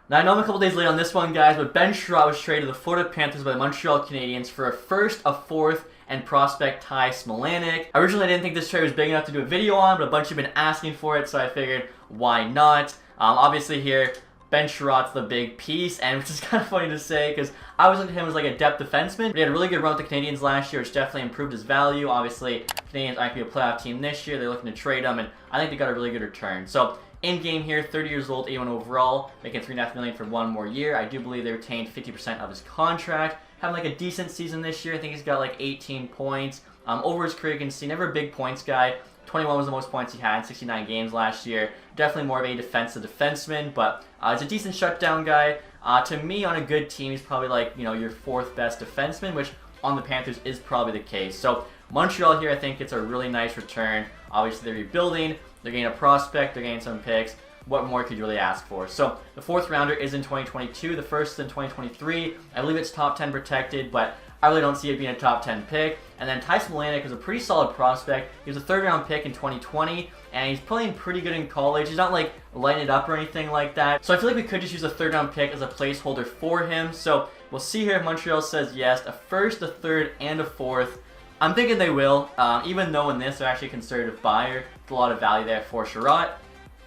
Now, I know I'm a couple days late on this one, guys, but Ben Chiarot was traded to the Florida Panthers by the Montreal Canadiens for a first, a fourth, and prospect Ty Smilanic. Originally, I didn't think this trade was big enough to do a video on, but a bunch of you have been asking for it, so I figured, why not? Obviously here, Ben Chiarot's the big piece, and which is kind of funny to say, because I was looking at him as like a depth defenseman. He had a really good run with the Canadiens last year, which definitely improved his value. Obviously, Canadiens aren't going to be a playoff team this year. They're looking to trade him, and I think they got a really good return. So, in game here, 30 years old, 81 overall, making $3.5 million for one more year. I do believe they retained 50% of his contract. Having like a decent season this year. I think he's got like 18 points. Over his career, you can see never a big points guy. 21 was the most points he had in 69 games last year. Definitely more of a defensive defenseman, but he's a decent shutdown guy. To me, on a good team, he's probably like, you know, your fourth best defenseman, which on the Panthers is probably the case. So Montreal here, I think it's a really nice return. Obviously, they're rebuilding. They're getting a prospect. They're getting some picks. What more could you really ask for? So the fourth rounder is in 2022. The first is in 2023. I believe it's top 10 protected, but I really don't see it being a top 10 pick. And then Ty Smilanic is a pretty solid prospect. He was a third round pick in 2020, and he's playing pretty good in college. He's not like lighting it up or anything like that. So I feel like we could just use a third round pick as a placeholder for him. So we'll see here if Montreal says yes. A first, a third, and a fourth. I'm thinking they will, even though in this they're actually a conservative buyer. There's a lot of value there for Chiarot.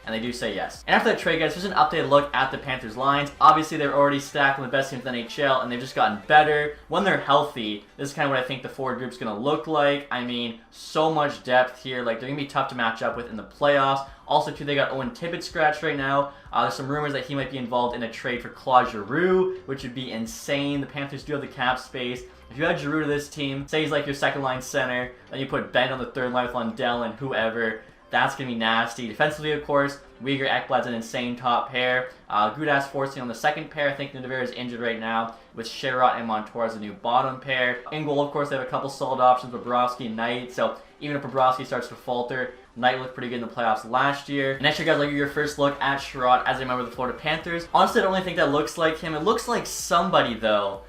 And they do say yes. And after that trade, guys, just an updated look at the Panthers lines. Obviously, they're already stacked with the best teams in the NHL, and they've just gotten better. When they're healthy, this is kind of what I think the forward group's going to look like. I mean, so much depth here. Like, they're going to be tough to match up with in the playoffs. Also, too, they got Owen Tippett scratched right now. There's some rumors that he might be involved in a trade for Claude Giroux, which would be insane. The Panthers do have the cap space. If you add Giroux to this team, say he's like your second-line center, then you put Ben on the third line with Lundell and whoever. That's going to be nasty. Defensively, of course, Weegar, Ekblad's an insane top pair. Gudas forcing on the second pair. I think Niederreiter is injured right now, with Chiarot and Montour as a new bottom pair. In goal, of course, they have a couple solid options, Bobrovsky and Knight. So even if Bobrovsky starts to falter, Knight looked pretty good in the playoffs last year. Next year, guys, I'll give you your first look at Chiarot as a member of the Florida Panthers. Honestly, I don't really think that looks like him. It looks like somebody, though.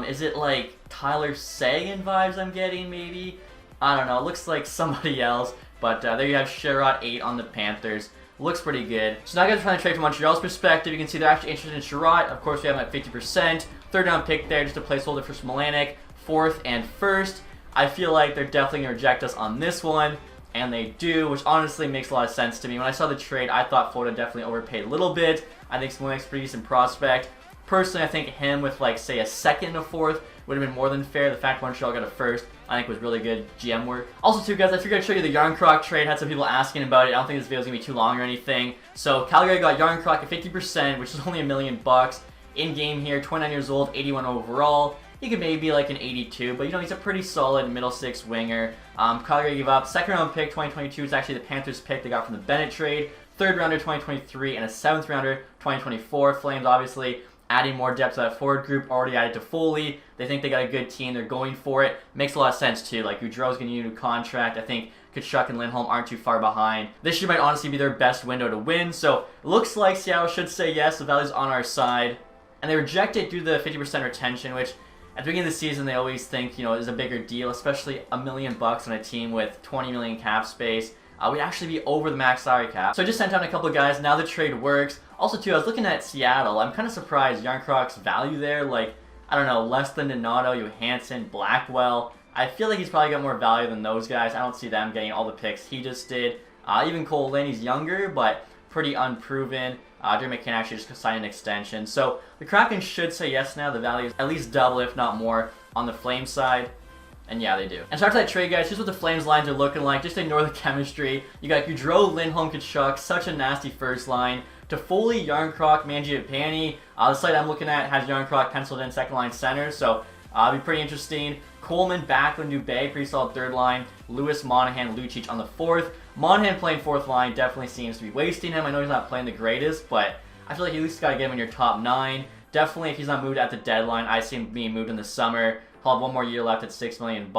Is it like Tyler Seguin vibes I'm getting, maybe? I don't know. It looks like somebody else. But there you have Chiarot 8 on the Panthers. Looks pretty good. So now guys are trying to trade from Montreal's perspective. You can see they're actually interested in Chiarot. Of course, we have him at 50%. Third round pick there, just a placeholder for Smilanic. Fourth and first. I feel like they're definitely going to reject us on this one. And they do, which honestly makes a lot of sense to me. When I saw the trade, I thought Florida definitely overpaid a little bit. I think Smilanic's a pretty decent prospect. Personally, I think him with, like, say, a second and a fourth would have been more than fair. The fact Montreal got a first, I think, was really good GM work. Also, too, guys, I figured I'd show you the Yarncroc trade. Had some people asking about it. I don't think this video is going to be too long or anything. So, Calgary got Yarncroc at 50%, which is only $1 million. In game here, 29 years old, 81 overall. He could maybe be like an 82, but, you know, he's a pretty solid middle six winger. Calgary gave up. Second round pick, 2022, is actually the Panthers pick they got from the Bennett trade. Third rounder, 2023, and a seventh rounder, 2024. Flames, obviously, adding more depth to that forward group, already added to Foley. They think they got a good team. They're going for it. Makes a lot of sense, too. Like, Gaudreau's going to need a new contract. I think Tkachuk and Lindholm aren't too far behind. This year might honestly be their best window to win. So, looks like Seattle should say yes. The value's on our side. And they reject it due to the 50% retention, which at the beginning of the season, they always think, you know, is a bigger deal, especially $1 million on a team with 20 million cap space. We'd actually be over the max salary cap. So I just sent out a couple of guys. Now the trade works. Also, too, I was looking at Seattle. I'm kind of surprised Yarncroc's value there. Like, I don't know, less than Donato, Johansson, Blackwell. I feel like he's probably got more value than those guys. I don't see them getting all the picks he just did. Even Cole Lane, he's younger, but pretty unproven. Drew McCann actually just signed an extension. So the Kraken should say yes now. The value is at least double, if not more, on the Flames side. And yeah, they do. And so after that trade, guys, here's what the Flames lines are looking like. Just ignore the chemistry. You got Gaudreau, Lindholm, Tkachuk. Such a nasty first line. Toffoli, Yarncroc, Mangiapane. The site I'm looking at has Yarncroc penciled in second line center. So it'll be pretty interesting. Coleman, Backlund, Dubé, pretty solid third line. Lewis, Monahan, Lucic on the fourth. Monahan playing fourth line definitely seems to be wasting him. I know he's not playing the greatest, but I feel like you at least got to get him in your top 9. Definitely, if he's not moved at the deadline, I see him being moved in the summer. He'll have one more year left at $6 million.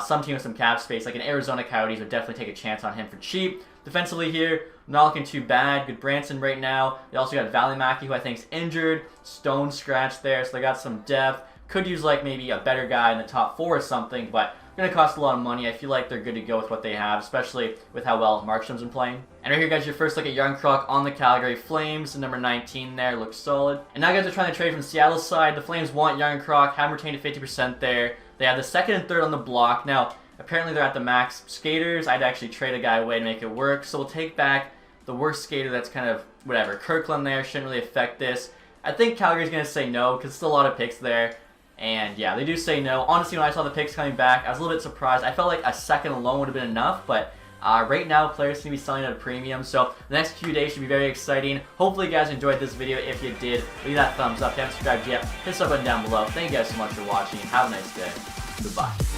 Some team with some cap space, like an Arizona Coyotes, would definitely take a chance on him for cheap. Defensively here, not looking too bad. Good Branson right now. They also got Valimacky, who I think is injured. Stone scratched there, so they got some depth. Could use like maybe a better guy in the top 4 or something, but going to cost a lot of money. I feel like they're good to go with what they have, especially with how well Markstrom's been playing. And right here, guys, your first look at Järnkrok on the Calgary Flames. The number 19 there looks solid. And now, guys, are trying to trade from Seattle's side. The Flames want Järnkrok, have him retained at 50% there. They have the second and third on the block. Now, apparently they're at the max skaters. I'd actually trade a guy away to make it work. So we'll take back the worst skater that's kind of, whatever. Kirkland there shouldn't really affect this. I think Calgary's going to say no because still a lot of picks there. And yeah, they do say no. Honestly, when I saw the picks coming back, I was a little bit surprised. I felt like a second alone would have been enough, but right now, players seem to be selling at a premium. So the next few days should be very exciting. Hopefully, you guys enjoyed this video. If you did, leave that thumbs up. If you haven't subscribed yet, hit the sub button down below. Thank you guys so much for watching. Have a nice day. Goodbye.